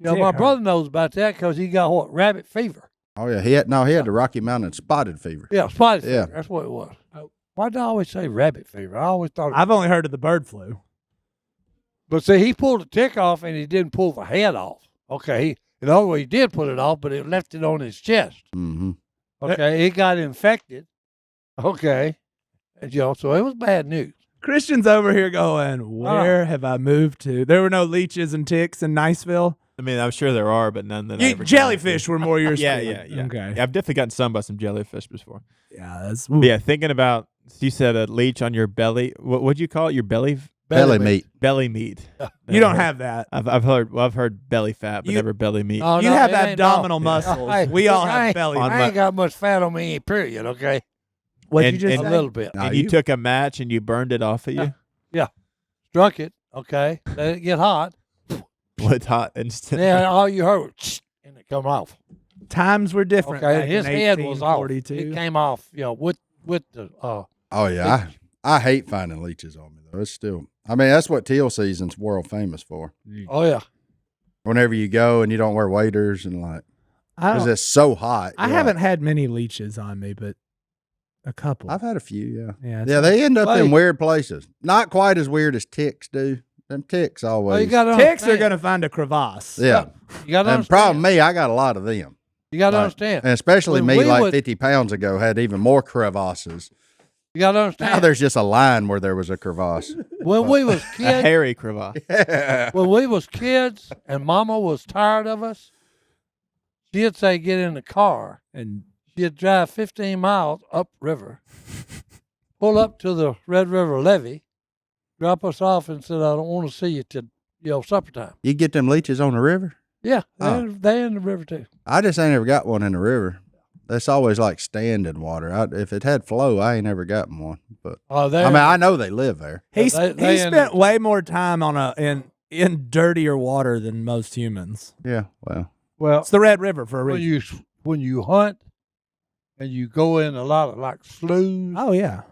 my brother knows about that because he got what, rabbit fever. oh yeah, he had the Rocky Mountain spotted fever. Yeah, spotted Yeah. fever. That's what it was. Why did I always say rabbit fever? I always thought. I've only heard of the bird flu. But see, he pulled the tick off and he didn't pull the head off. Okay, in other words, he did pull it off, but it left it on his chest. Mm-hmm. Okay, it got infected. Okay, and, so it was bad news. Christian's over here going, where have I moved to? There were no leeches and ticks in Niceville. I mean, I'm sure there are, but none that I ever Jellyfish were more your Yeah, speed. yeah. Okay. Yeah, I've definitely gotten stung by some jellyfish before. Yeah, that's But yeah, thinking about, you said a leech on your belly. What'd you call it? Your belly meat. belly meat. You don't have that. I've heard belly fat, but never belly meat. Oh, You no, have it ain't abdominal no- muscles. Hey, We all I have ain't- belly. on I ain't got much fat on me, period. Okay, What'd and- you just and a say? little bit. Nah, And you took a match and you burned it off of you. Struck it. Okay, let it get hot. What's hot instant? Then all you heard was and it come off. Times were different. Okay, back his in head was off. 1842. It came off. With the Oh yeah, I hate finding leeches on me though. It's still. I mean, that's what teal season's world famous for. Oh yeah. Whenever you go and you don't wear waders and like, I, because don't- it's so hot. I you're haven't like, had many leeches on me, but a couple. I've had a few. Yeah. yeah, Yeah, they end up in Like- weird places. Not quite as weird as ticks do. Them ticks always. Well, you got to ticks are going to find a crevasse. yeah. You got to And understand. problem me, I got a lot of them. You got to Like, understand. And especially When me, we like would- 50 pounds ago, had even more crevasses. You got to Now understand. there's just a line where there was a crevasse. When we was A kids, hairy crevasse. when we was kids, and Mama was tired of us, she'd say, "Get in the car," And she'd drive 15 miles upriver, pull up to the Red River levee, drop us off, and said, "I don't want to see you till supper time." You get them leeches on the river? Yeah, Oh. they're in the river too. I just ain't ever got one in the river. That's always like standing water. If it had flow, I ain't ever gotten one. But Oh, they. I mean, I know they live there. he they spent end way more time in dirtier water than most humans. Yeah, well, well, It's the Red River for a when reason. you hunt and you go in a lot of like sloughs, Oh yeah.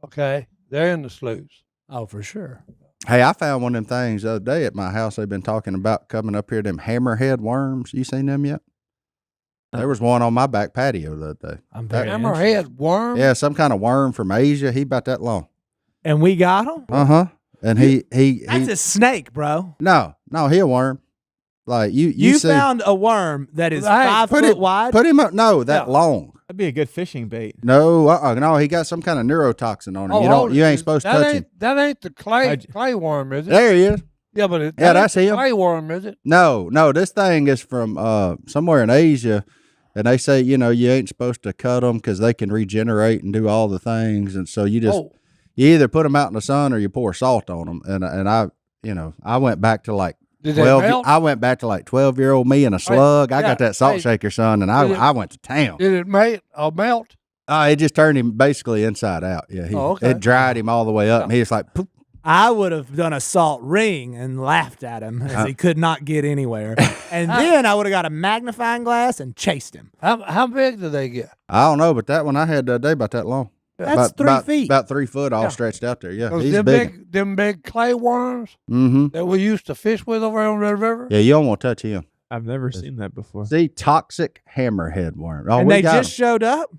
okay, they're in the sloughs. Oh, for sure. hey, I found one of them things the other day at my house. They've been talking about coming up here, them hammerhead worms. You seen them yet? There was one on my back patio the other day. I'm very interested. Hammerhead worm. Yeah, some kind of worm from Asia. He about that long. And we got him. And he That's a snake, bro. no, he a worm. Like you You see, found a worm that is Right. 5 put foot it wide. Put him up. No, that Yeah. long. That'd be a good fishing bait. No, no, he got some kind of neurotoxin on him. hold You it. ain't supposed to That touch him. ain't, That ain't the clay How'd you- clay worm, is it? There he is. Yeah, but Yeah, that's ain't the him. clay worm, is it? No, this thing is from somewhere in Asia, and they say you ain't supposed to cut them because they can regenerate and do all the things, and so you just Oh, you either put them out in the sun or you pour salt on them. And I went back to like did they 12. melt? I went back to like 12-year-old me and a slug. I yeah, got that salt hey, shaker, son, and did it- I went to town. Did it melt? It just turned him basically inside out. Yeah, Oh, okay. It dried him all the way up, and he was like, "Poop." I would have done a salt ring and laughed at him as he could not get anywhere. And then I would have got a magnifying glass and chased him. How big did they get? I don't know, but that one I had the other day about that long. That's 3 feet. About 3 foot, all Yeah. stretched out there. Yeah, Those he's them big. them big clay worms Mm-hmm. that we used to fish with over on Red River. Yeah, you don't want to touch him. I've never seen that before. See, toxic hammerhead worm. Oh, And we they got just 'em. showed up.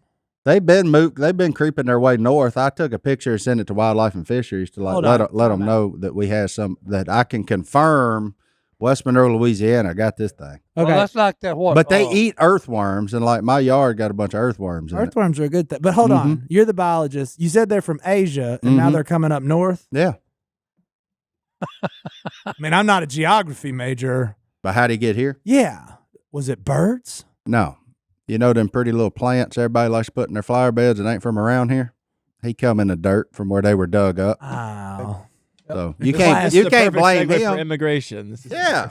They've been creeping their way north. I took a picture and sent it to Wildlife and Fisheries to Hold let on, let time them know that we had some that I can confirm. West Monroe, Louisiana, got this thing. Well, Okay. that's like that. What? But they eat earthworms, and like my yard got a bunch of earthworms in it. Earthworms are a good thing. But hold on. You're the biologist. You said they're from Asia and now Mhm. they're coming up north. Yeah, I mean, I'm not a geography major. but how'd he get here? Yeah. Was it birds? No, them pretty little plants everybody likes to put in their flower beds that ain't from around here. He come in the dirt from where they were dug up. Oh. So you This is the can't perfect blame segue for him. immigration. This is Yeah,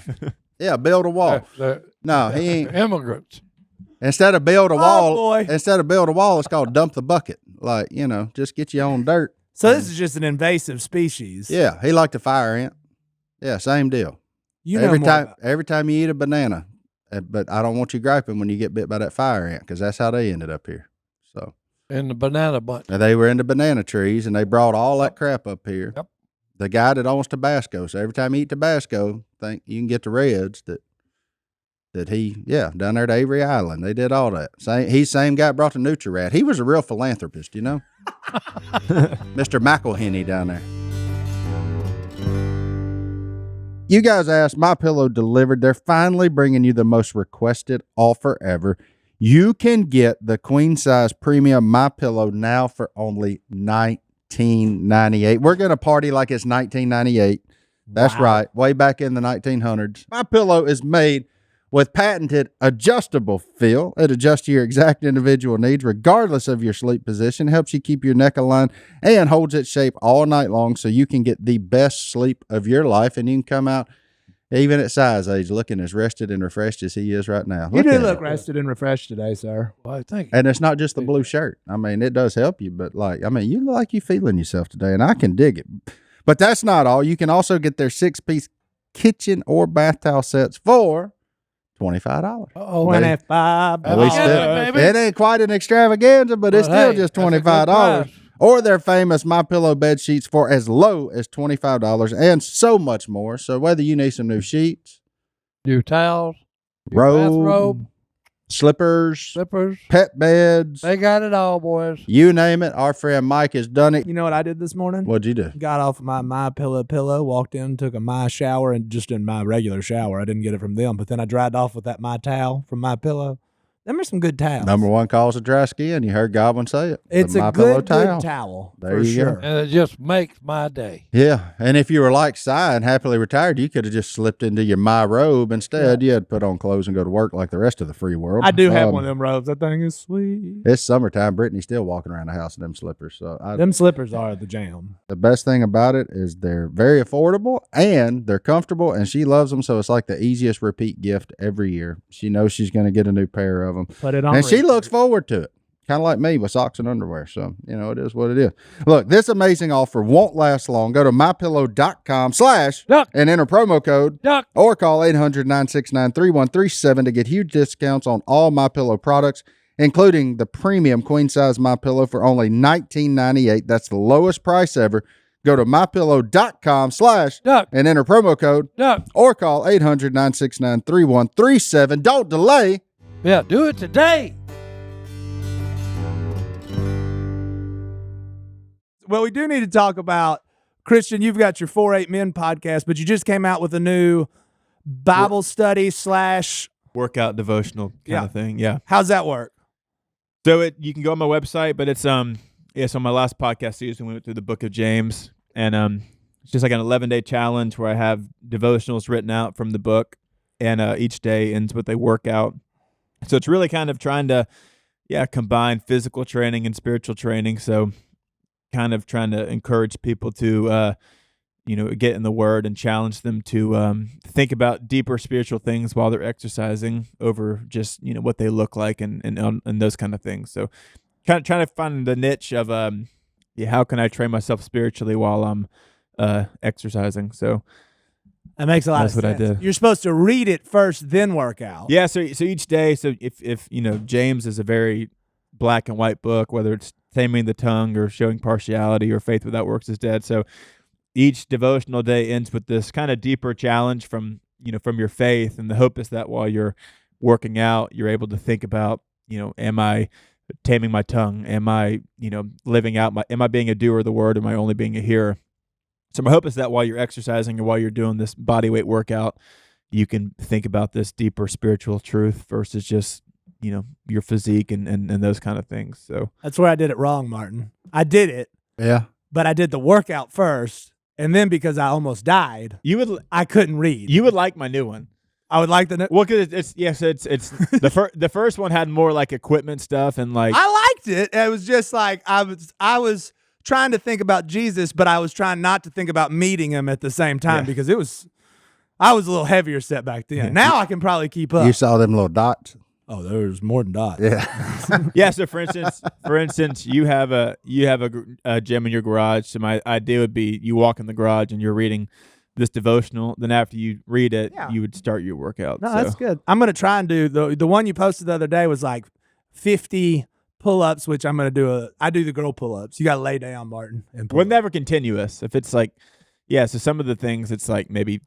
yeah, build a wall. No, he ain't. immigrants. Instead of build a Oh, wall, boy. it's called dump the bucket. Like, just get your own dirt. So this is just an invasive species. Yeah, he liked the fire ant. Yeah, same deal. You know every more time about- every time you eat a banana, but I don't want you griping when you get bit by that fire ant, because that's how they ended up here. So, in the banana bunch. and they were in the banana trees, and they brought all that crap up here. Yep. The guy that owns Tabasco, so every time you eat Tabasco, think you can get the reds that he, down there at Avery Island. They did all that. Same guy brought the Nutri-Rat. He was a real philanthropist, you know? Mr. McElhenney down there. You guys asked, MyPillow delivered. They're finally bringing you the most requested offer ever. You can get the queen size premium MyPillow now for only $19.98. We're going to party like it's 1998. That's right. Way back in the 1900s. MyPillow is made with patented adjustable feel. It adjusts to your exact individual needs regardless of your sleep position, helps you keep your neck aligned, and holds its shape all night long so you can get the best sleep of your life, and you can come out, even at Si's age, looking as rested and refreshed as he is right now. You do at look him. rested and refreshed today, sir. Well, I think. And it's not just the blue shirt. I mean, it does help you, but you look like you feeling yourself today, and I can dig it. But that's not all. You can also get their 6-piece kitchen or bath towel sets for $25. Oh, $25. At least baby. it ain't quite an extravaganza, but it's still just that's a good $25. price. Or their famous MyPillow bed sheets for as low as $25, and so much more. So whether you need some new sheets, New towels, new bathrobe, slippers, slippers. pet beds, They got it all, boys. you name it, our friend Mike has done it. You know what I did this morning? What'd you do? Got off my pillow, walked in, took a My shower, and just in my regular shower. I didn't get it from them, but then I dried off with that My towel from My Pillow. Them are some good towels. Number one cause of dry skin. You heard Godwin say it. It's The a MyPillow good towel. There for you go. sure. And it just makes my day. Yeah, and if you were like Si and happily retired, you could have just slipped into your My robe. Instead, you had to put on clothes and go to work like the rest of the free world. I do have one of them robes. That thing is sweet. It's summertime. Brittany's still walking around the house in them slippers. So Them slippers are the jam. the best thing about it is they're very affordable and they're comfortable, and she loves them. So it's like the easiest repeat gift every year. She knows she's going to get a new pair of them. Put it on. And she looks forward to it. Kind of like me with socks and underwear. So, it is what it is. Look, this amazing offer won't last long. Go to mypillow.com/ Duck. and enter promo code Duck. or call 800-969-3137 to get huge discounts on all MyPillow products, including the premium queen size MyPillow for only $19.98. That's the lowest price ever. Go to mypillow.com/ Duck. and enter promo code Duck. or call 800-969-3137. Don't delay. Yeah, do it today. Well, we do need to talk about, Christian, you've got your 4-8 Men podcast, but you just came out with a new Bible study / Workout devotional kind of thing. Yeah. how's that work? So you can go on my website, but it's so on my last podcast season we went through the book of James, and it's just like an 11-day challenge where I have devotionals written out from the book, and each day ends with a workout. So it's really kind of trying to combine physical training and spiritual training. So kind of trying to encourage people to get in the Word and challenge them to think about deeper spiritual things while they're exercising over just what they look like and those kind of things. So kind of trying to find the niche of how can I train myself spiritually while I'm exercising. So That makes a lot of sense. That's what I did. You're supposed to read it first, then work out. Yeah, so each day, so if James is a very black and white book, whether it's taming the tongue or showing partiality or faith without works is dead. So each devotional day ends with this kind of deeper challenge from your faith, and the hope is that while you're working out, you're able to think about, am I taming my tongue? Am I, living out am I being a doer of the word? Am I only being a hearer? So my hope is that while you're exercising or while you're doing this body weight workout, you can think about this deeper spiritual truth versus just, your physique and those kind of things. So That's where I did it wrong, Martin. I did it, Yeah. but I did the workout first, and then because I almost died, I couldn't read. you would like my new one. I would like the. Well, because it's the first one had more like equipment stuff and like I liked it. It was just like I was trying to think about Jesus, but I was trying not to think about meeting him at the same time because I was a little heavier set back then. Now I can probably keep up. You saw them little dots? Oh, there's more than dots. Yeah. yeah. So for instance, you have a gym in your garage. So my idea would be you walk in the garage and you're reading this devotional. Then after you read it, Yeah. you would start your workout. No, so. that's good. I'm gonna try and do the one you posted the other day was like 50 pull-ups, which I'm gonna do I do the girl pull-ups. You gotta lay down, Martin, and pull We're up. never continuous. If it's like, yeah, so some of the things it's like maybe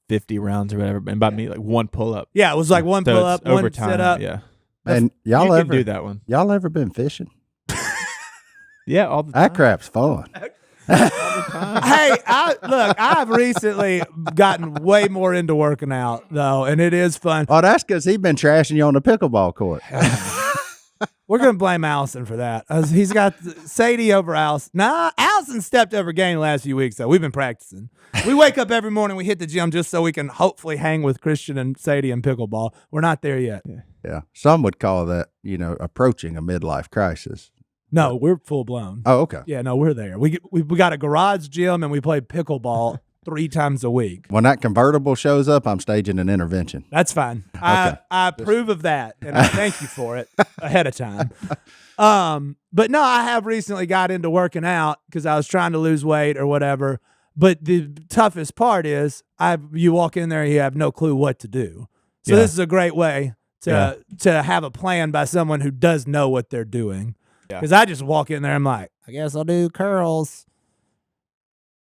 50 rounds or whatever, and by me like one pull up. Yeah, it was like one So pull it's up, one over time, sit up. Yeah, And you y'all can ever do that one. Y'all ever been fishing? Yeah, all the time. That crap's fun. Hey, I've recently gotten way more into working out though, and it is fun. Oh, that's because he's been trashing you on the pickleball court. We're gonna blame Allison for that. He's got Sadie over Allison. Nah, Allison stepped over game the last few weeks though. We've been practicing. We wake up every morning, we hit the gym just so we can hopefully hang with Christian and Sadie in pickleball. We're not there yet. Yeah. Some would call that, approaching a midlife crisis. No, we're full blown. Oh, okay. Yeah, no, we're there. We got a garage gym and we play pickleball 3 times a week. When that convertible shows up, I'm staging an intervention. That's fine. I approve of that, and I thank you for it ahead of time. But no, I have recently got into working out because I was trying to lose weight or whatever. But the toughest part is you walk in there and you have no clue what to do. So this is a great way to have a plan by someone who does know what they're doing. Because I just walk in there, I'm like, I guess I'll do curls.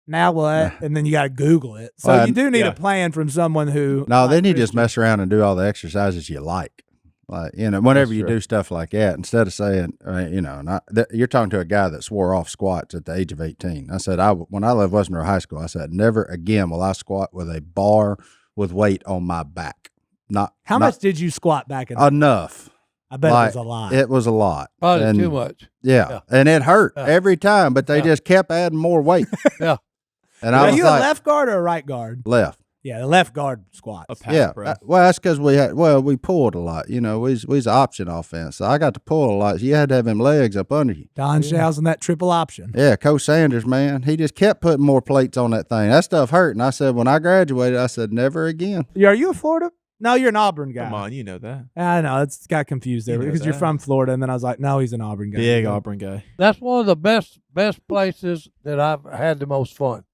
Now what? And then you got to Google it. So you do need a plan from someone who. No, then you just mess around and do all the exercises you like. Like, whenever you do stuff like that, instead of saying, you're talking to a guy that swore off squats at the age of 18. I said, when I left West Monroe High School, I said, never again will I squat with a bar with weight on my back. How much did you squat back in? Enough. I bet it was a lot. It was a lot. Probably too much. Yeah. And it hurt every time, but they just kept adding more weight. Yeah. And Are I was you like, a left guard or a right guard? left. Yeah, the left guard squats. Yeah. Well, that's because we pulled a lot. We was option offense. So I got to pull a lot. So you had to have them legs up under you. Don Shaw's in that triple option. Yeah, Coach Sanders, man, he just kept putting more plates on that thing. That stuff hurt. And I said, when I graduated, I said, never again. Are you a Florida? No, you're an Auburn guy. Come on, you know that. I know. It's got confused there You know because you're that. from Florida. And then I was like, no, he's an Auburn guy. Big Auburn guy. That's one of the best places that I've had the most fun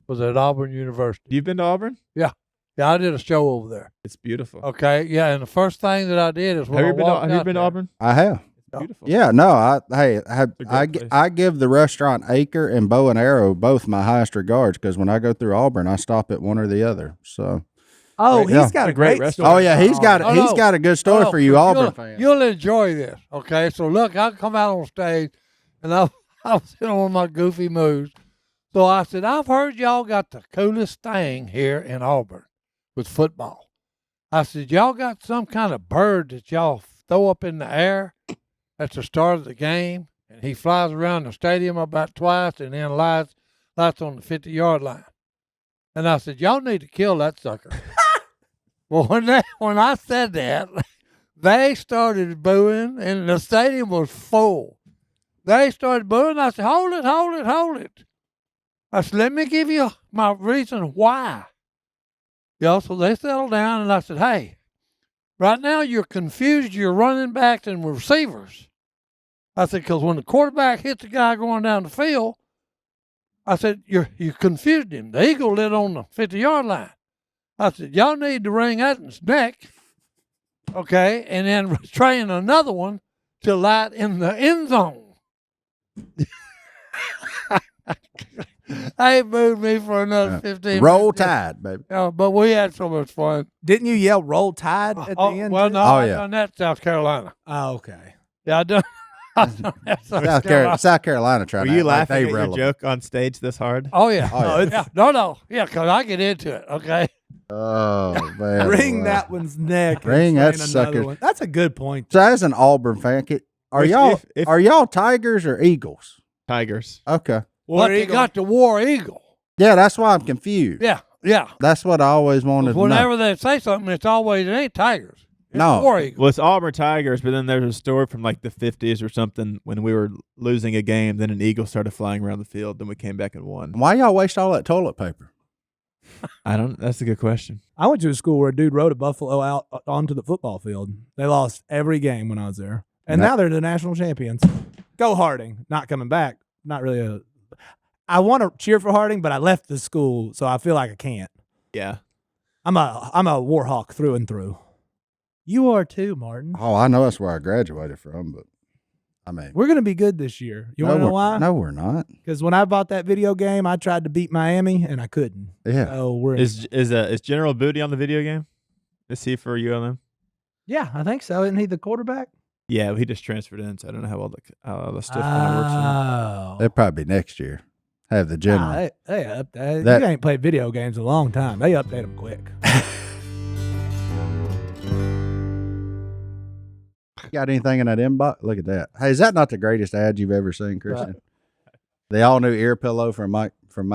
was at Auburn University. You've been to Auburn? Yeah, I did a show over there. It's beautiful. Okay, yeah, and the first thing that I did is when Have you been to Auburn? I have. It's beautiful. Yeah, no, a great place. I give the restaurant Acre and Bow and Arrow both my highest regards because when I go through Auburn, I stop at one or the other. So. Oh, Yeah. he's got a Great great restaurant. story. Oh yeah, he's got a good story for you, Auburn fans. You'll enjoy this. Okay, so look, I come out on stage, and I was on my goofy moves. So I said, I've heard y'all got the coolest thing here in Auburn with football. I said, y'all got some kind of bird that y'all throw up in the air at the start of the game, and he flies around the stadium about twice and then lights on the 50-yard line. And I said, y'all need to kill that sucker. Well, when I said that, they started booing, and the stadium was full. They started booing. I said, hold it. I said, let me give you my reason why. So they settled down, and I said, hey, right now you're confused your running backs and receivers. I said, because when the quarterback hits the guy going down the field, I said, you confused him. The eagle lit on the 50-yard line. I said, y'all need to wring that in his neck, okay, and then train another one to light in the end zone. They booed me for another 15 Roll minutes. Tide, baby. But we had so much fun. Didn't you yell "Roll Tide" at the end? Well, too? no, Oh, I yeah. done that in South Carolina. Oh, okay. Yeah, I done that in South Carolina tried Were to you act like laughing they at your relevant. joke on stage this hard? Oh, yeah. Oh, yeah. No. Yeah, because I get into it, okay? Oh man, Wring wow. that one's neck. and Wring that train another sucker. one. That's a good point. So as an Auburn fan, are If- y'all Tigers or Eagles? Tigers. Okay. But they got the War Eagle. Yeah, that's why I'm confused. Yeah. That's what I always wanted to know. Whenever they say something, it ain't Tigers. It's No. War Eagle. Well, it's Auburn Tigers, but then there's a story from like the 50s or something when we were losing a game. Then an eagle started flying around the field. Then we came back and won. Why y'all waste all that toilet paper? That's a good question. I went to a school where a dude rode a buffalo out onto the football field. They lost every game when I was there, and now they're the national champions. Go Harding! Not coming back. Not really I want to cheer for Harding, but I left the school, so I feel like I can't. Yeah. I'm a war hawk through and through. You are too, Martin. Oh, I know that's where I graduated from, but I mean, We're gonna be good this year. You want to know why? No, we're not. Because when I bought that video game, I tried to beat Miami and I couldn't. Yeah. So we're Is General Booty on the video game? Is he for ULM? yeah, I think so. Isn't he the quarterback? Yeah, he just transferred in, so I don't know how all the stuff kind of works. Oh, It'll probably be next year. Have the general. They update. You ain't played video games in a long time. They update them quick. Got anything in that inbox? Look at that. Hey, is that not the greatest ad you've ever seen, Christian? The all new ear pillow from My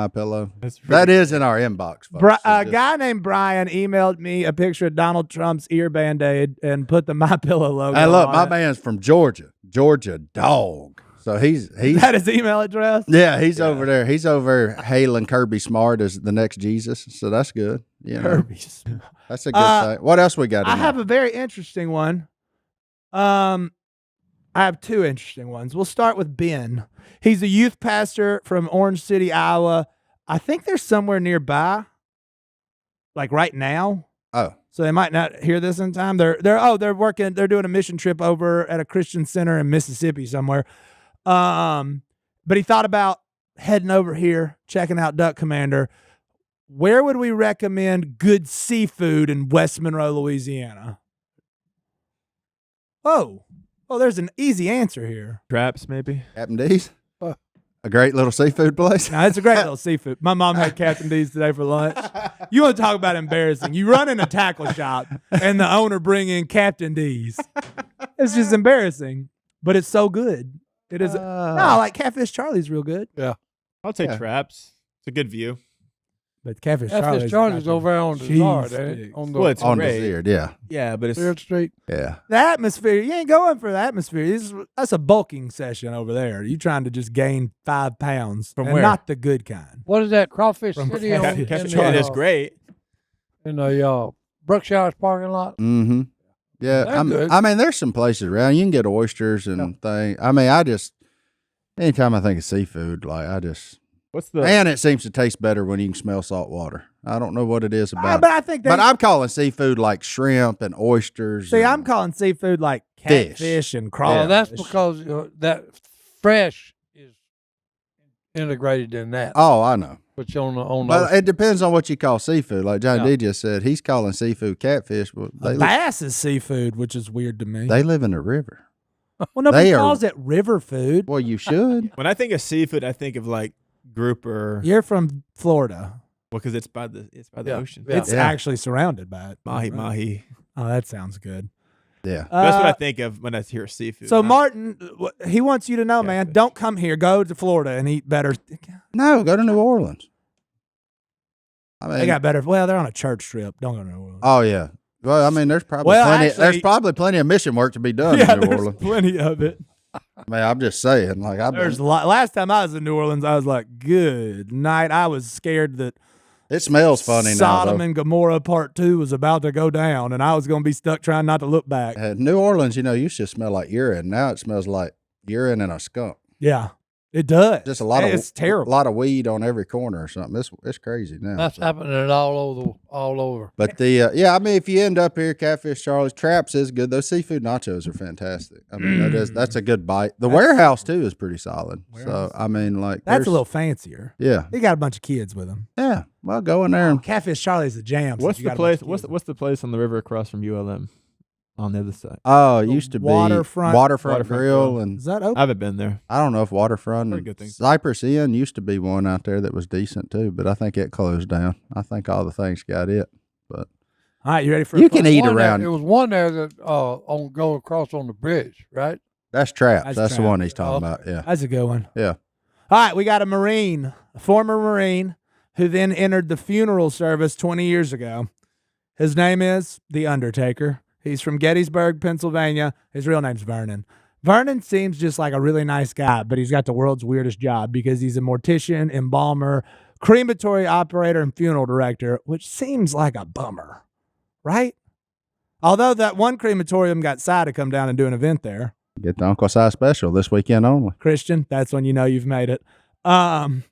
Pillow. That is in our inbox. Folks. A guy named Brian emailed me a picture of Donald Trump's ear band-aid and put the My Pillow logo. Hey, look, on my it. man's from Georgia. Georgia dog. So he's That his email address. yeah, he's over there. He's over hailing Kirby Smart as the next Jesus. So that's good. You know, Kirby's. that's a good thing. What else we got? I have a very interesting one. I have two interesting ones. We'll start with Ben. He's a youth pastor from Orange City, Iowa. I think they're somewhere nearby, like right now. Oh, So they might not hear this in time. They're doing a mission trip over at a Christian center in Mississippi somewhere. But he thought about heading over here, checking out Duck Commander. Where would we recommend good seafood in West Monroe, Louisiana? Oh, there's an easy answer here. Traps, maybe. Captain D's. A great little seafood place. Now, it's a great little seafood. My mom had Captain D's today for lunch. You want to talk about embarrassing. You run in a tackle shop and the owner bring in Captain D's. It's just embarrassing, but it's so good. It is. No, like Catfish Charlie's real good. I'll take Yeah. Traps. It's a good view. But Catfish That's Charlie's over there on the Zard, ain't it? On the Well, it's On great. Desired, yeah. Yeah, but it's 3rd Street. Yeah. The atmosphere, you ain't going for the atmosphere. That's a bulking session over there. You trying to just gain 5 pounds. From and where? Not the good kind. What is that? Crawfish From City Catfish. on Catfish in Charlie the, is great. in the Brookshire's parking lot. Mm-hmm. Yeah. They're good. I mean, there's some places around. You can get oysters and things. I mean, anytime I think of seafood, What's the and it seems to taste better when you can smell salt water. I don't know what it is about But it. I think But I'm calling seafood like shrimp and oysters. see, and- I'm calling seafood like Fish. catfish and Oh, crawfish. that's because that fresh is integrated in that. Oh, I know. Which on the But it depends on what you call seafood. Like John Yeah. D just said, he's calling seafood catfish. But bass is seafood, which is weird to me. they live in the river. Well, nobody they are- calls it river food. Well, you should. when I think of seafood, I think of like grouper You're from Florida. because it's by the Yeah. ocean. Yeah. It's actually surrounded by it. Mahi. Oh, that sounds good. Yeah. That's what I Uh, think of when I hear seafood. So Not- Martin, he wants you to know, man, Catfish. don't come here. Go to Florida and eat better. No, go to New Orleans. I mean, They got better. Well, they're on a church trip. Don't go to New Orleans. oh yeah. Well, I mean, there's probably Well, plenty. actually- There's probably plenty of mission work to be done yeah, in New there's Orleans. plenty of it. I mean, I'm just saying. Like, There's a lot. Last time I was in New Orleans, I was like, good night. I was scared that it smells funny Sodom now. and Gomorrah Part 2 was about to go down, and I was going to be stuck trying not to look back. Though. New Orleans, used to smell like urine. Now it smells like urine and a skunk. Yeah, it does. Just a lot of It's terrible. A lot of weed on every corner or something. It's crazy now. That's happening all over. But I mean, if you end up here, Catfish Charlie's Traps is good. Those seafood nachos are fantastic. I mean, that's a good bite. The warehouse too is pretty solid. So I mean, like That's there's- a little fancier. yeah, He got a bunch of kids with him. yeah. Well, go in there and Catfish Charlie's a jam. since what's you the got a bunch place? of What's kids. what's the place on the river across from ULM on the other side? it used to be Waterfront Waterfront Is Grill, and that I open? haven't been there. I don't know if Waterfront Heard and good things. Cypress Inn used to be one out there that was decent too, but I think it closed down. I think all the things got it. But All right, you ready for you a can fun- eat One there- around. There was one there that go across on the bridge, right? That's Traps. That's That's the Traps. one he's talking Okay. about. Yeah, That's a good one. yeah. All right, we got a Marine, a former Marine, who then entered the funeral service 20 years ago. His name is The Undertaker. He's from Gettysburg, Pennsylvania. His real name's Vernon. Vernon seems just like a really nice guy, but he's got the world's weirdest job because he's a mortician, embalmer, crematory operator, and funeral director, which seems like a bummer, right? Although that one crematorium got Si to come down and do an event there. Get the Uncle Si special this weekend only. Christian, that's when you know you've made it. in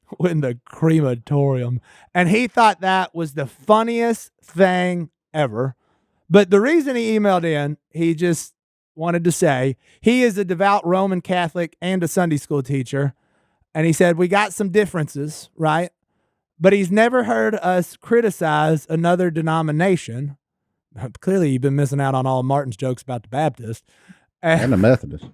the crematorium. And he thought that was the funniest thing ever. But the reason he emailed in, he just wanted to say he is a devout Roman Catholic and a Sunday school teacher. And he said, we got some differences, right? But he's never heard us criticize another denomination. Clearly, you've been missing out on all Martin's jokes about the Baptist. And the Methodist.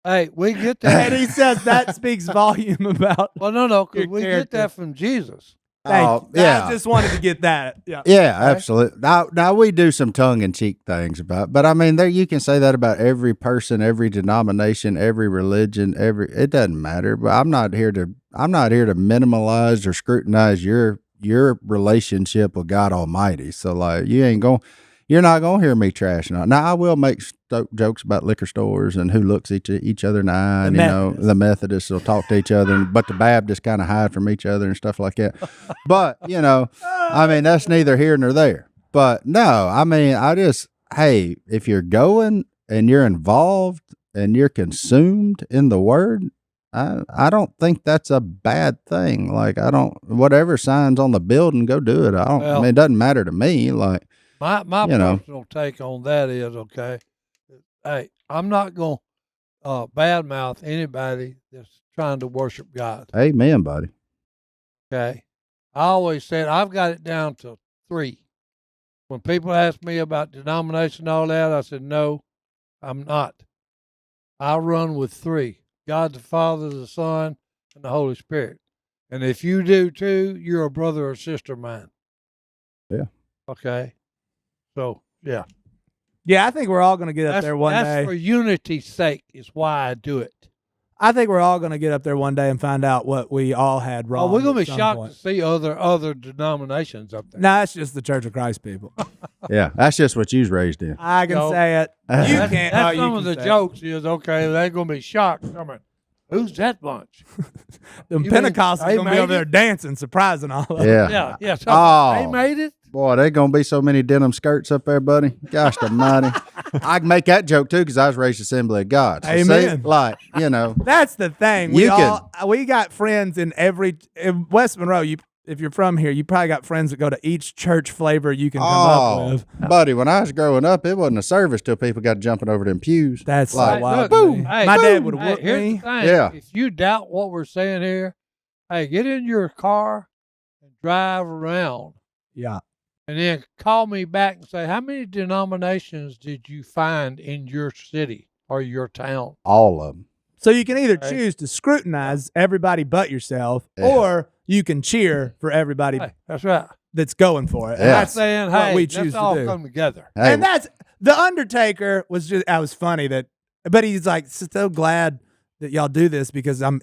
Hey, we get that. And he says that speaks volume about. Well, no, because your we character. get that from Jesus. Thank you. yeah. I just wanted to get that. Yeah. Yeah, absolutely. Now we do some tongue-in-cheek things but I mean, there you can say that about every person, every denomination, every religion, it doesn't matter. But I'm not here to minimalize or scrutinize your relationship with God Almighty. So like, you're not gonna hear me trashing on. Now I will make jokes about liquor stores and who looks each other in the eye. And, the Methodists will talk to each other, but the Baptists kind of hide from each other and stuff like that. But I mean, that's neither here nor there. But no, I mean, hey, if you're going and you're involved and you're consumed in the Word, I don't think that's a bad thing. Like whatever signs on the building, go do it. I mean, it doesn't matter to me. Like. My personal take on that is, okay, hey, I'm not going to badmouth anybody that's trying to worship God. Amen, buddy. Okay. I always said I've got it down to 3. When people ask me about denomination and all that, I said, no, I'm not. I run with 3. God the Father, the Son, and the Holy Spirit. And if you do too, you're a brother or sister of mine. Yeah. Okay. So, yeah. Yeah, I think we're all going to get up there one day. That's for unity's sake is why I do it. I think we're all going to get up there one day and find out what we all had wrong. Oh, we're going to at be some shocked point. to see other denominations up there. No, that's just the Church of Christ people. Yeah, that's just what you was raised in. I can say it. You can't. That's you some can of the say it. jokes is, okay, they're going to be shocked. Who's that bunch? Them You Pentecostals mean going to they be over made there dancing, surprising all of them. Yeah. Yeah. So Oh. they made it? Boy, there going to be so many denim skirts up there, buddy. Gosh almighty. I can make that joke, too, because I was raised Assembly of God. So Amen. See, like, That's the thing. You We got friends in West Monroe. If you're from here, you probably got friends that go to each church flavor you can come up with. Buddy, when I was growing up, it wasn't a service till people got jumping over them pews. That's like, so wild. look, to me. hey, My dad would Hey, whoop here's me. the thing. Yeah. If you doubt what we're saying here, hey, get in your car and drive around. Yeah. And then call me back and say, how many denominations did you find in your city or your town? All of them. So you can either Right. choose to scrutinize everybody but yourself, Yeah. or you can cheer for everybody Hey, that's right. that's going for it. And Yeah. that's Saying, what hey, we choose let's all to do. come together. Hey, And that's the Undertaker was just. I was funny but he's like so glad that y'all do this because I'm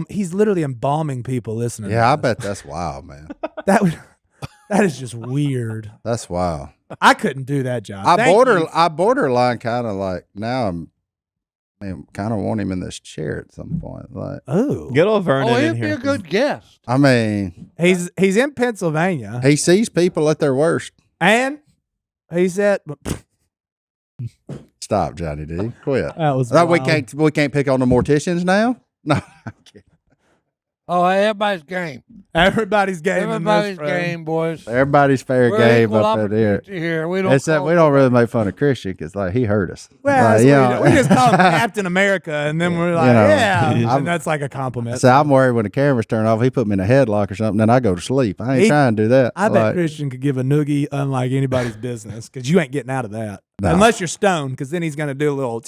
He's literally embalming people listening. yeah, I to bet that's wild, man. this. That is just weird. That's wild. I couldn't do that job. I Thank you. borderline kind of like now kind of want him in this chair at some point. Like, Oh, Get old Vernon Oh, in he'd be here. a good guest. I mean, he's in Pennsylvania, he sees people at their worst. and he said Stop, Johnny D. Quit. that was No, we wild. can't pick on the morticians now. No, Oh, hey, everybody's game. Everybody's game. in this Everybody's room. game, boys. everybody's fair We're game equal up in here. opportunity here. We don't Except call we don't really make fun of Christian because like he hurt us. Well, Like, that's you what know. we just call him Captain America, and then we're like, yeah, I'm- and that's like a compliment. So I'm worried when the cameras turn off, he put me in a headlock or something, then I go to sleep. I ain't He- trying to do that. I bet Like, Christian could give a noogie unlike anybody's business because you ain't getting out of that No. unless you're stoned, because then he's gonna do a little.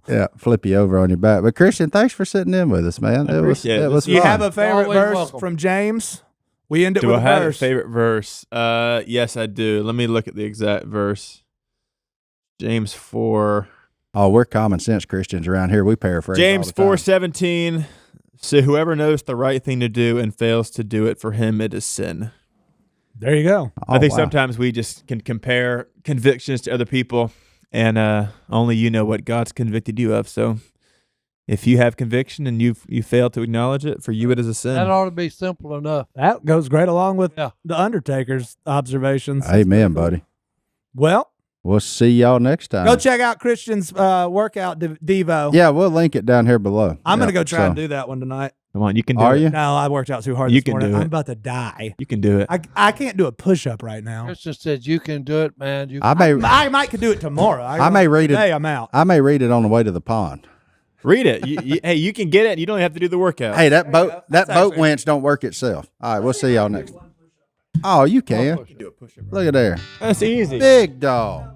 yeah, flip you over on your back. But Christian, thanks for sitting in with us, man. I appreciate it. It was Do you fun. have a favorite Always verse welcome. from James? We end it Do with I a have verse. a favorite verse? Yes, I do. Let me look at the exact verse. James 4. Oh, we're common sense Christians around here. We paraphrase. James all the time. 4:17. So whoever knows the right thing to do and fails to do it, for him it is sin. There you go. Oh, I think wow. sometimes we just can compare convictions to other people, and only you know what God's convicted you of. So if you have conviction and you fail to acknowledge it, for you it is a sin. That ought to be simple enough. That goes great along with Yeah. the Undertaker's observations. Amen, buddy. Well, We'll see y'all next time. go check out Christian's workout Devo. Yeah, we'll link it down here below. I'm Yeah, gonna go try so- and do that one tonight. Come on, you can do Are it. you? No, I worked out too hard You this can morning. do I'm it. about to die. You can do it. I can't do a push-up right now. Christian said you can do it, man. You I can. may I might could do it tomorrow. I may read it. Today I'm out. I may read it on the way to the pond. Read it. Hey, you can get it. You don't have to do the workout. Hey, that boat That's actually- winch don't work itself. All right, we'll see y'all next. Oh, you can. You can do a push-up. Look at there, That's easy. big dog.